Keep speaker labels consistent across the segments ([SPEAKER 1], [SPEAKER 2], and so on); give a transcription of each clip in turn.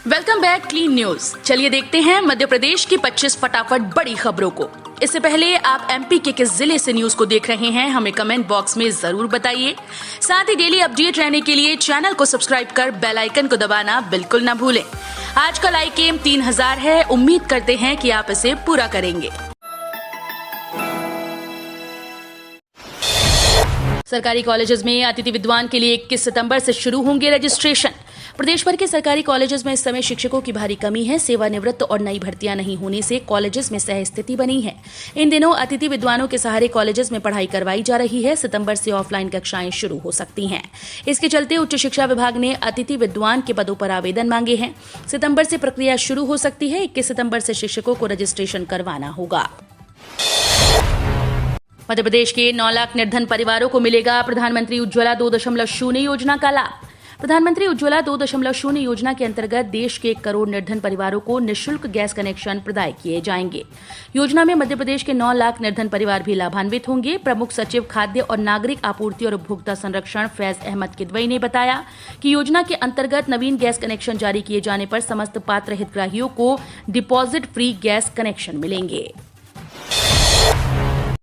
[SPEAKER 1] Welcome back clean news. चलिए देखते हैं मध्य प्रदेश की 25 फटाफट बड़ी खबरों को। इससे पहले आप एमपी के किस जिले से न्यूज को देख रहे हैं हमें कमेंट बॉक्स में जरूर बताइए। साथ ही डेली अपडेट रहने के लिए चैनल को सब्सक्राइब कर बेल आइकन को दबाना बिल्कुल न भूलें। आज का लाइक एम 3000 है, उम्मीद करते हैं कि आप इसे पूरा करेंगे। सरकारी कॉलेजेस में अतिथि विद्वान के लिए 21 सितंबर से शुरू होंगे रजिस्ट्रेशन। प्रदेश भर के सरकारी कॉलेजेस में इस समय शिक्षकों की भारी कमी है। सेवानिवृत्त और नई भर्तियां नहीं होने से कॉलेजेस में सह स्थिति बनी है। इन दिनों अतिथि विद्वानों के सहारे कॉलेजेस में पढ़ाई करवाई जा रही है। सितंबर से ऑफलाइन कक्षाएं शुरू हो सकती हैं। इसके चलते उच्च शिक्षा विभाग ने अतिथि विद्वान के पदों पर आवेदन मांगे हैं। सितंबर से प्रक्रिया शुरू हो सकती है। 21 सितंबर से शिक्षकों को रजिस्ट्रेशन करवाना होगा। मध्य प्रदेश के 9 लाख निर्धन परिवारों को मिलेगा प्रधानमंत्री उज्ज्वला 2.0 योजना का लाभ। प्रधानमंत्री उज्ज्वला 2.0 योजना के अंतर्गत देश के 1 करोड़ निर्धन परिवारों को निःशुल्क गैस कनेक्शन प्रदान किए जाएंगे। योजना में मध्य प्रदेश के 9 लाख निर्धन परिवार भी लाभान्वित होंगे। प्रमुख सचिव खाद्य और नागरिक आपूर्ति और उपभोक्ता संरक्षण फैज अहमद किदवई ने बताया कि योजना के अंतर्गत नवीन गैस कनेक्शन जारी किए जाने पर समस्त पात्र हितग्राहियों को डिपॉजिट फ्री गैस कनेक्शन मिलेंगे।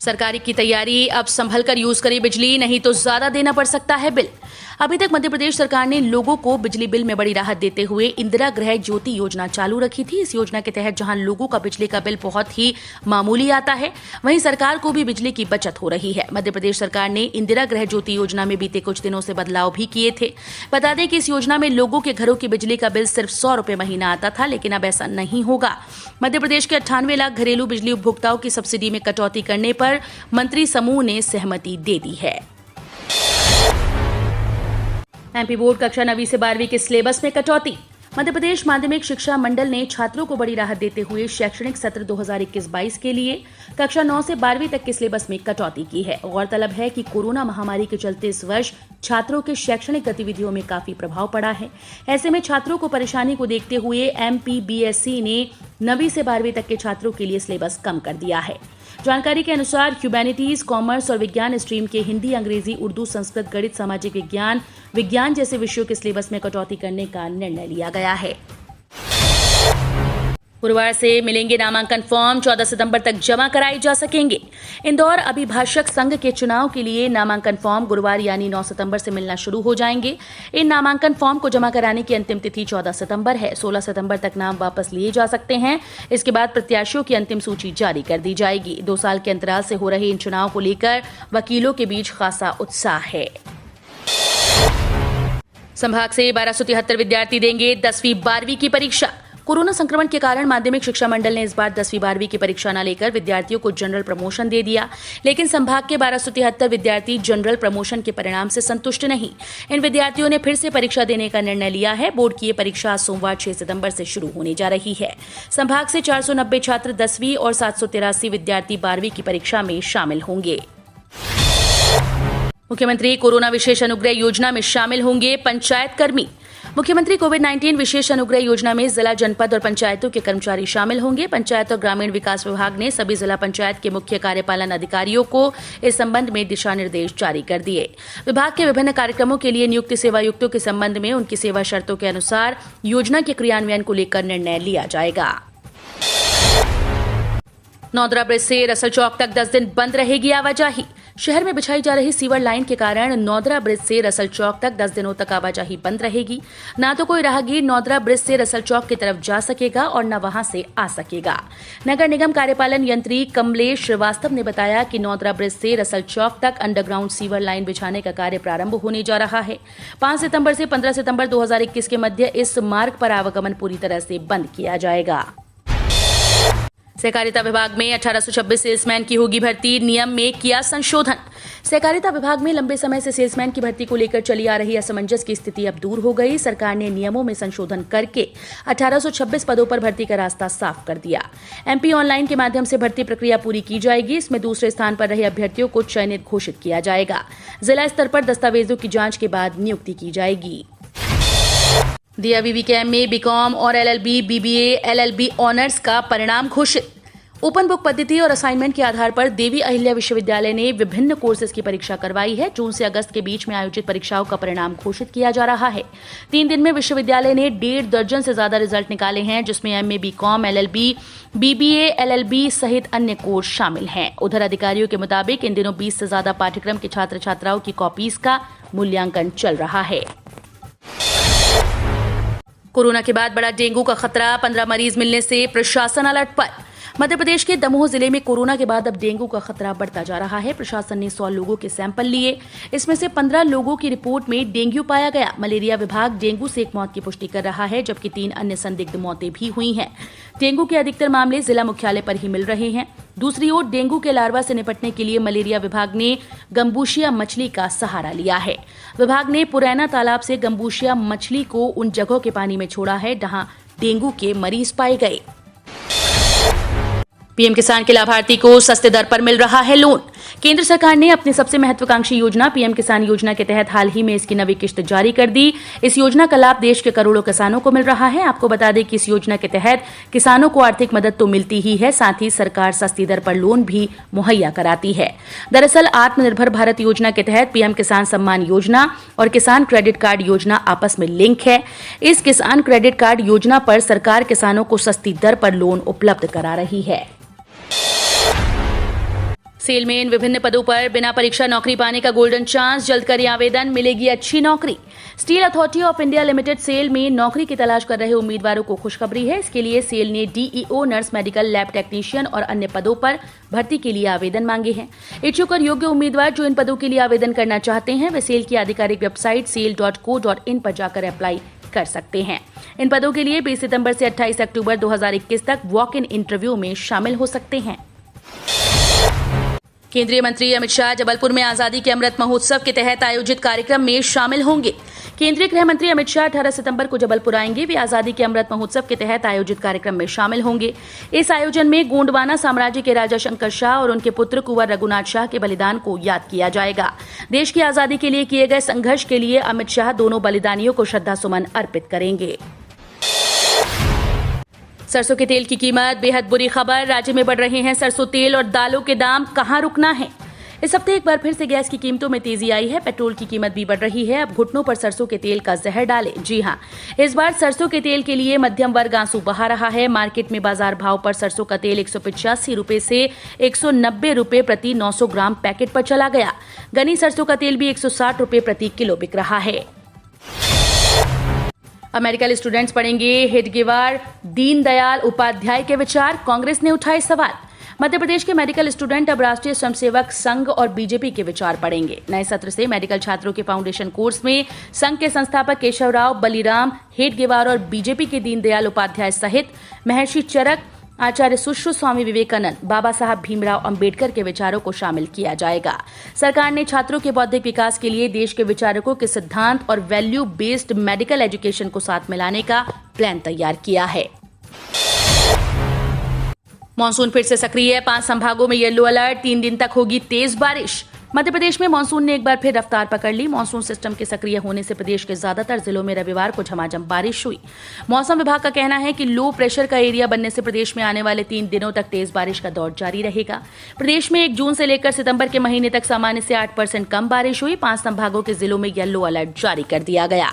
[SPEAKER 1] सरकारी की तैयारी, अब संभल कर यूज करें बिजली, नहीं तो ज्यादा देना पड़ सकता है बिल। अभी तक मध्य प्रदेश सरकार ने लोगों को बिजली बिल में बड़ी राहत देते हुए इंदिरा गृह ज्योति योजना चालू रखी थी। इस योजना के तहत जहां लोगों का बिजली का बिल बहुत ही मामूली आता है, वहीं सरकार को भी बिजली की बचत हो रही है। मध्य प्रदेश सरकार ने इंदिरा गृह ज्योति योजना में बीते कुछ दिनों से बदलाव भी किए थे। बता दें कि इस योजना में लोगों के घरों की बिजली का बिल सिर्फ 100 रुपए महीना आता था, लेकिन अब ऐसा नहीं होगा। मध्य प्रदेश के 98 लाख घरेलू बिजली उपभोक्ताओं की सब्सिडी में कटौती करने पर मंत्री समूह ने सहमति दे दी है। एमपी बोर्ड कक्षा 9वीं से 12वीं के सिलेबस में कटौती। मध्य प्रदेश माध्यमिक शिक्षा मंडल ने छात्रों को बड़ी राहत देते हुए शैक्षणिक सत्र 2021-22 के लिए कक्षा 9 से 12वीं तक के सिलेबस में कटौती की है। गौरतलब है कि कोरोना महामारी के चलते इस वर्ष छात्रों के शैक्षणिक गतिविधियों में काफी प्रभाव पड़ा है। ऐसे में छात्रों को परेशानी को देखते हुए एमपीबीएसई ने 9वीं से 12वीं तक के छात्रों के लिए सिलेबस कम कर दिया है। जानकारी के अनुसार ह्यूमैनिटीज, कॉमर्स और विज्ञान स्ट्रीम के हिंदी, अंग्रेजी, उर्दू, संस्कृत, गणित, सामाजिक विज्ञान जैसे विषयों के सिलेबस में कटौती करने का निर्णय लिया गया है। गुरुवार से मिलेंगे नामांकन फॉर्म, 14 सितंबर तक जमा कराए जा सकेंगे। इंदौर अभिभाषक संघ के चुनाव के लिए नामांकन फॉर्म गुरुवार यानी 9 सितंबर से मिलना शुरू हो जाएंगे। इन नामांकन फॉर्म को जमा कराने की अंतिम तिथि 14 सितंबर है। 16 सितंबर तक नाम वापस लिए जा सकते हैं। इसके बाद प्रत्याशियों की अंतिम सूची जारी कर दी जाएगी। 2 साल के अंतराल से हो रहे इन चुनाव को लेकर वकीलों के बीच खासा उत्साह है। संभाग से 1273 विद्यार्थी देंगे 10वीं 12वीं की परीक्षा। कोरोना संक्रमण के कारण माध्यमिक शिक्षा मंडल ने इस बार 10वीं 12वीं की परीक्षा न लेकर विद्यार्थियों को जनरल प्रमोशन दे दिया, लेकिन संभाग के 1273 विद्यार्थी जनरल प्रमोशन के परिणाम से संतुष्ट नहीं। इन विद्यार्थियों ने फिर से परीक्षा देने का निर्णय लिया है। बोर्ड की ये परीक्षा सोमवार 6 सितंबर से शुरू होने जा रही है। संभाग से 490 छात्र 10वीं और 783 विद्यार्थी 12वीं की परीक्षा में शामिल होंगे। मुख्यमंत्री कोरोना विशेष अनुग्रह योजना में शामिल होंगे पंचायत कर्मी। मुख्यमंत्री कोविड-19 विशेष अनुग्रह योजना में जिला, जनपद और पंचायतों के कर्मचारी शामिल होंगे। पंचायत और ग्रामीण विकास विभाग ने सभी जिला पंचायत के मुख्य कार्यपालन अधिकारियों को इस संबंध में दिशा निर्देश जारी कर दिए। विभाग के विभिन्न कार्यक्रमों के लिए नियुक्त सेवायुक्तों के संबंध में उनकी सेवा शर्तों के अनुसार योजना के क्रियान्वयन को लेकर निर्णय लिया जाएगा। नौदरा ब्रिज से रसल चौक तक 10 दिन बंद रहेगी आवाजाही। शहर में बिछाई जा रही सीवर लाइन के कारण नौदरा ब्रिज से रसल चौक तक 10 दिनों तक आवाजाही बंद रहेगी। ना तो कोई राहगीर नौदरा ब्रिज से रसल चौक की तरफ जा सकेगा और न वहां से आ सकेगा। नगर निगम कार्यपालन यंत्री कमलेश श्रीवास्तव ने बताया कि नौदरा ब्रिज से रसल चौक तक अंडरग्राउंड सीवर लाइन बिछाने का कार्य प्रारंभ होने जा रहा है। 5 सितंबर से 15 सितंबर 2021 के मध्य इस मार्ग पर आवागमन पूरी तरह से बंद किया जाएगा। सहकारिता विभाग में 1826 सेल्समैन की होगी भर्ती, नियम में किया संशोधन। सहकारिता विभाग में लंबे समय से सेल्समैन की भर्ती को लेकर चली आ रही असमंजस की स्थिति अब दूर हो गई। सरकार ने नियमों में संशोधन करके 1826 पदों पर भर्ती का रास्ता साफ कर दिया। एमपी ऑनलाइन के माध्यम से भर्ती प्रक्रिया पूरी की जाएगी। इसमें दूसरे स्थान पर रहे अभ्यर्थियों को चयनित घोषित किया जाएगा। जिला स्तर पर दस्तावेजों की जांच के बाद नियुक्ति की जाएगी। दिया वीवी कैम में बीकॉम और एलएलबी, बीबीए, एलएलबी ऑनर्स का परिणाम घोषित। ओपन बुक पद्धति और असाइनमेंट के आधार पर देवी अहिल्या विश्वविद्यालय ने विभिन्न कोर्सेज की परीक्षा करवाई है। जून से अगस्त के बीच में आयोजित परीक्षाओं का परिणाम घोषित किया जा रहा है। 3 दिन में विश्वविद्यालय ने 1.5 दर्जन से ज्यादा रिजल्ट निकाले हैं, जिसमें MA, BCom, LLB, BBA, LLB सहित अन्य कोर्स शामिल हैं। उधर अधिकारियों के मुताबिक इन दिनों 20 से ज्यादा पाठ्यक्रम के छात्र छात्राओं की कॉपीज का मूल्यांकन चल रहा है। कोरोना के बाद बड़ा डेंगू का खतरा, 15 मरीज मिलने से प्रशासन अलर्ट पर। मध्य प्रदेश के दमोह जिले में कोरोना के बाद अब डेंगू का खतरा बढ़ता जा रहा है। प्रशासन ने 100 लोगों के सैंपल लिए, इसमें से 15 लोगों की रिपोर्ट में डेंगू पाया गया। मलेरिया विभाग डेंगू से एक मौत की पुष्टि कर रहा है, जबकि 3 अन्य संदिग्ध मौतें भी हुई हैं। डेंगू के अधिकतर मामले जिला मुख्यालय पर ही मिल रहे हैं। दूसरी ओर डेंगू के लार्वा से निपटने के लिए मलेरिया विभाग ने गंबूशिया मछली का सहारा लिया है। विभाग ने पुरैना तालाब से गंबूशिया मछली को उन जगहों के पानी में छोड़ा है जहां डेंगू के मरीज पाए गए। पीएम किसान के लाभार्थी को सस्ते दर पर मिल रहा है लोन। केंद्र सरकार ने अपनी सबसे महत्वाकांक्षी योजना पीएम किसान योजना के तहत हाल ही में इसकी नवी किश्त जारी कर दी। इस योजना का लाभ देश के करोड़ों किसानों को मिल रहा है। आपको बता दें कि इस योजना के तहत किसानों को आर्थिक मदद तो मिलती ही है, साथ ही सरकार सस्ती दर पर लोन भी मुहैया कराती है। दरअसल आत्मनिर्भर भारत योजना के तहत पीएम किसान सम्मान योजना और किसान क्रेडिट कार्ड योजना आपस में लिंक है। इस किसान क्रेडिट कार्ड योजना पर सरकार किसानों को सस्ती दर पर लोन उपलब्ध करा रही है। सेल में इन विभिन्न पदों पर बिना परीक्षा नौकरी पाने का गोल्डन चांस, जल्द करें आवेदन, मिलेगी अच्छी नौकरी। Steel Authority of India Limited SAIL में नौकरी की तलाश कर रहे उम्मीदवारों को खुशखबरी है। इसके लिए सेल ने DEO, nurse, medical lab technician और अन्य पदों पर भर्ती के लिए आवेदन मांगे हैं। इच्छुक और योग्य उम्मीदवार जो इन पदों के लिए आवेदन करना चाहते हैं वे सेल की आधिकारिक वेबसाइट sale.co.in पर जाकर अप्लाई कर सकते हैं। इन पदों के लिए 20 सितंबर से 28 अक्टूबर 2021 तक वॉक इन इंटरव्यू में शामिल हो सकते हैं। केंद्रीय मंत्री अमित शाह जबलपुर में आजादी के अमृत महोत्सव के तहत आयोजित कार्यक्रम में शामिल होंगे। केंद्रीय गृह मंत्री अमित शाह 18 सितंबर को जबलपुर आएंगे। वे आजादी के अमृत महोत्सव के तहत आयोजित कार्यक्रम में शामिल होंगे। इस आयोजन में गोंडवाना साम्राज्य के राजा शंकर शाह और उनके पुत्र कुंवर रघुनाथ शाह के बलिदान को याद किया जाएगा। देश की आजादी के लिए किए गए संघर्ष के लिए अमित शाह दोनों बलिदानियों को श्रद्धासुमन अर्पित करेंगे। सरसों के तेल की कीमत, बेहद बुरी खबर, राज्य में बढ़ रहे हैं सरसों तेल और दालों के दाम, कहां रुकना है। इस हफ्ते एक बार फिर से गैस की कीमतों में तेजी आई है। पेट्रोल की कीमत भी बढ़ रही है। अब घुटनों पर सरसों के तेल का जहर डालें। जी हां, इस बार सरसों के तेल के लिए मध्यम वर्ग आंसू बहा रहा है। मार्केट में बाजार भाव पर सरसों का तेल 185 रुपए से 190 रुपए प्रति 900 ग्राम पैकेट पर चला गया। गनी सरसों का तेल भी 160 रुपए प्रति किलो बिक रहा है। अब मेडिकल स्टूडेंट्स पढ़ेंगे हेडगेवार दीनदयाल उपाध्याय के विचार, कांग्रेस ने उठाए सवाल। मध्य प्रदेश के मेडिकल स्टूडेंट अब राष्ट्रीय स्वयंसेवक संघ और बीजेपी के विचार पढ़ेंगे। नए सत्र से मेडिकल छात्रों के फाउंडेशन कोर्स में संघ के संस्थापक केशवराव बलिराम हेडगेवार और बीजेपी के दीनदयाल उपाध्याय सहित महर्षि चरक, आचार्य सुश्रुत स्वामी विवेकानंद, बाबा साहब भीमराव अंबेडकर के विचारों को शामिल किया जाएगा। सरकार ने छात्रों के बौद्धिक विकास के लिए देश के विचारकों के सिद्धांत और वैल्यू बेस्ड मेडिकल एजुकेशन को साथ मिलाने का प्लान तैयार किया है। मॉनसून फिर से सक्रिय है। 5 संभागों में येलो अलर्ट, 3 दिन तक होगी तेज बारिश। मध्य प्रदेश में मानसून ने एक बार फिर रफ्तार पकड़ ली। मानसून सिस्टम के सक्रिय होने से प्रदेश के ज्यादातर जिलों में रविवार को झमाझम बारिश हुई। मौसम विभाग का कहना है कि लो प्रेशर का एरिया बनने से प्रदेश में आने वाले 3 दिनों तक तेज बारिश का दौर जारी रहेगा। प्रदेश में 1 जून से लेकर सितंबर के महीने तक सामान्य से 8% कम बारिश हुई। 5 संभागों के जिलों में येलो अलर्ट जारी कर दिया गया।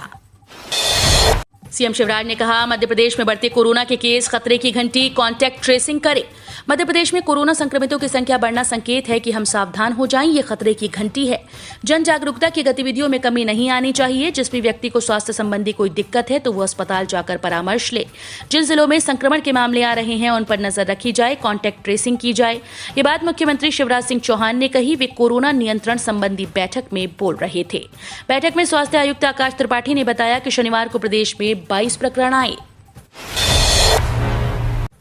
[SPEAKER 1] सीएम शिवराज ने कहा, मध्य प्रदेश में बढ़ते कोरोना के केस, खतरे की घंटी, कांटेक्ट ट्रेसिंग करें। मध्य प्रदेश में कोरोना संक्रमितों की संख्या बढ़ना संकेत है कि हम सावधान हो जाएं। ये खतरे की घंटी है। जन जागरूकता की गतिविधियों में कमी नहीं आनी चाहिए। जिस भी व्यक्ति को स्वास्थ्य संबंधी कोई दिक्कत है तो वो अस्पताल जाकर परामर्श ले। जिन जिलों में संक्रमण के मामले आ रहे हैं उन पर नजर रखी जाए, कांटेक्ट ट्रेसिंग की जाए। ये बात मुख्यमंत्री शिवराज सिंह चौहान ने कही। वे कोरोना नियंत्रण संबंधी बैठक में बोल रहे थे। बैठक में स्वास्थ्य आयुक्त आकाश त्रिपाठी ने बताया कि शनिवार को प्रदेश में 22 प्रकरण आए।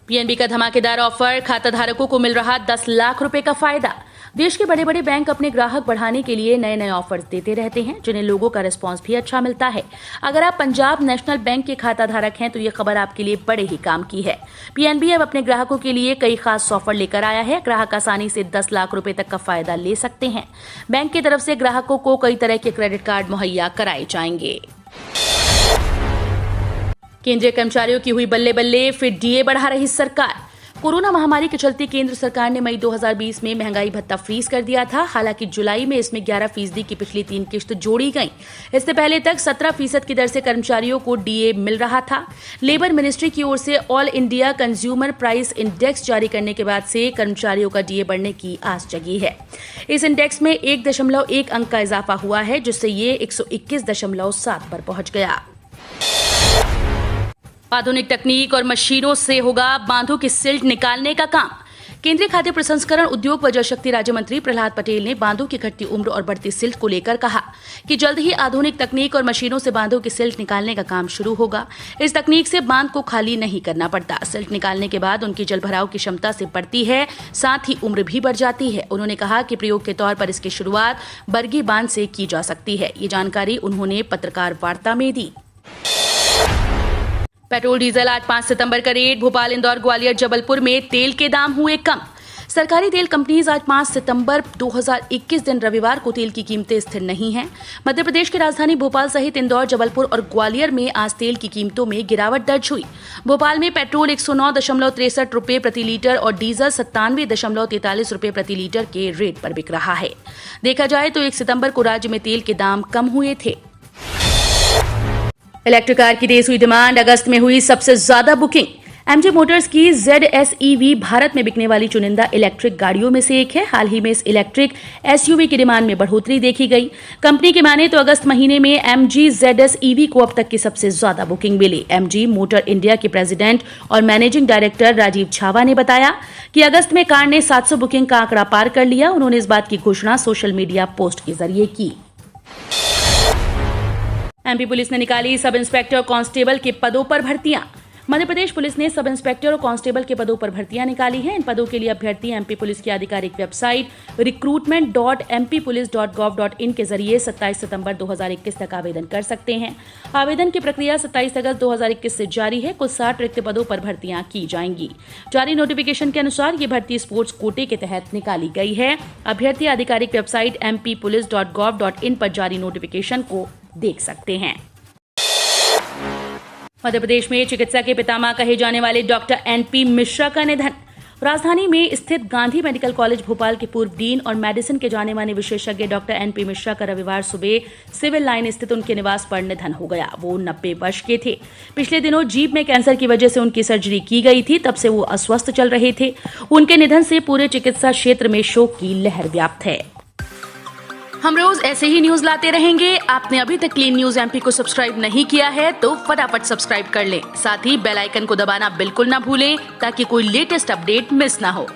[SPEAKER 1] पीएनबी का धमाकेदार ऑफर, खाता धारकों को मिल रहा 10 लाख रुपए का फायदा। देश के बड़े बड़े बैंक अपने ग्राहक बढ़ाने के लिए नए नए ऑफर्स देते रहते हैं, जिन्हें लोगों का रिस्पांस भी अच्छा मिलता है। अगर आप पंजाब नेशनल बैंक के खाता धारक हैं तो ये खबर आपके लिए बड़े ही काम की है। पीएनबी अब अपने ग्राहकों के लिए कई खास ऑफर लेकर आया है। ग्राहक आसानी से 10 लाख रुपए तक का फायदा ले सकते हैं। बैंक की तरफ से ग्राहकों को कई तरह के क्रेडिट कार्ड मुहैया कराए जाएंगे। केंद्रीय कर्मचारियों की हुई बल्ले बल्ले, फिर डीए बढ़ा रही सरकार। कोरोना महामारी के चलते केंद्र सरकार ने मई 2020 में महंगाई भत्ता फ्रीज कर दिया था। हालांकि जुलाई में इसमें 11% की पिछली 3 किश्त जोड़ी गई। इससे पहले तक 17% की दर से कर्मचारियों को डीए मिल रहा था। लेबर मिनिस्ट्री की ओर से all India consumer price index जारी करने के बाद से कर्मचारियों का डीए बढ़ने की आस जगी है। इस इंडेक्स में 1.1 अंक का इजाफा हुआ है, जिससे ये 121.7 पर पहुंच गया। आधुनिक तकनीक और मशीनों से होगा बांधों की सिल्ट निकालने का काम। केंद्रीय खाद्य प्रसंस्करण उद्योग व जल शक्ति राज्य मंत्री प्रहलाद पटेल ने बांधों की घटती उम्र और बढ़ती सिल्ट को लेकर कहा कि जल्द ही आधुनिक तकनीक और मशीनों से बांधों की सिल्ट निकालने का काम शुरू होगा। इस तकनीक से बांध को खाली नहीं करना पड़ता। सिल्ट निकालने के बाद उनकी जलभराव की क्षमता से बढ़ती है, साथ ही उम्र भी बढ़ जाती है। उन्होंने कहा कि प्रयोग के तौर पर इसकी शुरुआत बरगी बांध से की जा सकती है। ये जानकारी उन्होंने पत्रकार वार्ता में दी। पेट्रोल डीजल आज 5 सितंबर का रेट। भोपाल, इंदौर, ग्वालियर, जबलपुर में तेल के दाम हुए कम। सरकारी तेल कंपनीज आज 5 सितंबर 2021 दिन रविवार को तेल की कीमतें स्थिर नहीं हैं। मध्य प्रदेश की राजधानी भोपाल सहित इंदौर, जबलपुर और ग्वालियर में आज तेल की कीमतों में गिरावट दर्ज हुई। भोपाल में पेट्रोल 109.63 रुपए प्रति लीटर और डीजल 97.43 रुपए प्रति लीटर के रेट पर बिक रहा है। देखा जाए तो 1 सितंबर को राज्य में तेल के दाम कम हुए थे। इलेक्ट्रिक कार की तेज हुई डिमांड। अगस्त में हुई सबसे ज्यादा बुकिंग। एमजी मोटर्स की ZS EV भारत में बिकने वाली चुनिंदा इलेक्ट्रिक गाड़ियों में से एक है। हाल ही में इस इलेक्ट्रिक SUV की डिमांड में बढ़ोतरी देखी गई। कंपनी की माने तो अगस्त महीने में MG ZS EV को अब तक की सबसे ज्यादा बुकिंग मिली। MG मोटर इंडिया के प्रेसिडेंट और मैनेजिंग डायरेक्टर राजीव छावा ने बताया कि अगस्त में कार ने 700 बुकिंग का आंकड़ा पार कर लिया। उन्होंने इस बात की घोषणा सोशल मीडिया पोस्ट के जरिए की। एमपी पुलिस ने निकाली सब इंस्पेक्टर और कांस्टेबल के पदों पर भर्तियां। मध्य प्रदेश पुलिस ने सब इंस्पेक्टर और कांस्टेबल के पदों पर भर्तियां निकाली हैं। इन पदों के लिए अभ्यर्थी एमपी पुलिस की आधिकारिक वेबसाइट recruitment.mppolice.gov.in के जरिए 27 सितंबर 2021 तक आवेदन कर सकते हैं। आवेदन की प्रक्रिया 27 अगस्त 2021 से जारी है। कुल 60 रिक्त पदों पर भर्तियां की जाएंगी। जारी नोटिफिकेशन के अनुसार ये भर्ती स्पोर्ट्स कोटे के तहत निकाली गई है। अभ्यर्थी आधिकारिक वेबसाइट mppolice.gov.in पर जारी नोटिफिकेशन को देख सकते हैं। मध्य प्रदेश में चिकित्सा के पितामह कहे जाने वाले डॉक्टर NP मिश्रा का निधन। राजधानी में स्थित गांधी मेडिकल कॉलेज भोपाल के पूर्व डीन और मेडिसिन के जाने माने विशेषज्ञ डॉक्टर NP मिश्रा का रविवार सुबह सिविल लाइन स्थित उनके निवास पर निधन हो गया। वो 90 वर्ष के थे। पिछले दिनों जीभ में कैंसर की वजह से उनकी सर्जरी की गई थी। तब से वो अस्वस्थ चल रहे थे। उनके निधन से पूरे चिकित्सा क्षेत्र में शोक की लहर व्याप्त है। हम रोज ऐसे ही न्यूज लाते रहेंगे। आपने अभी तक क्लीन न्यूज MP को सब्सक्राइब नहीं किया है तो फटाफट सब्सक्राइब कर लें। साथ ही बेल आइकन को दबाना बिल्कुल ना भूलें ताकि कोई लेटेस्ट अपडेट मिस ना हो।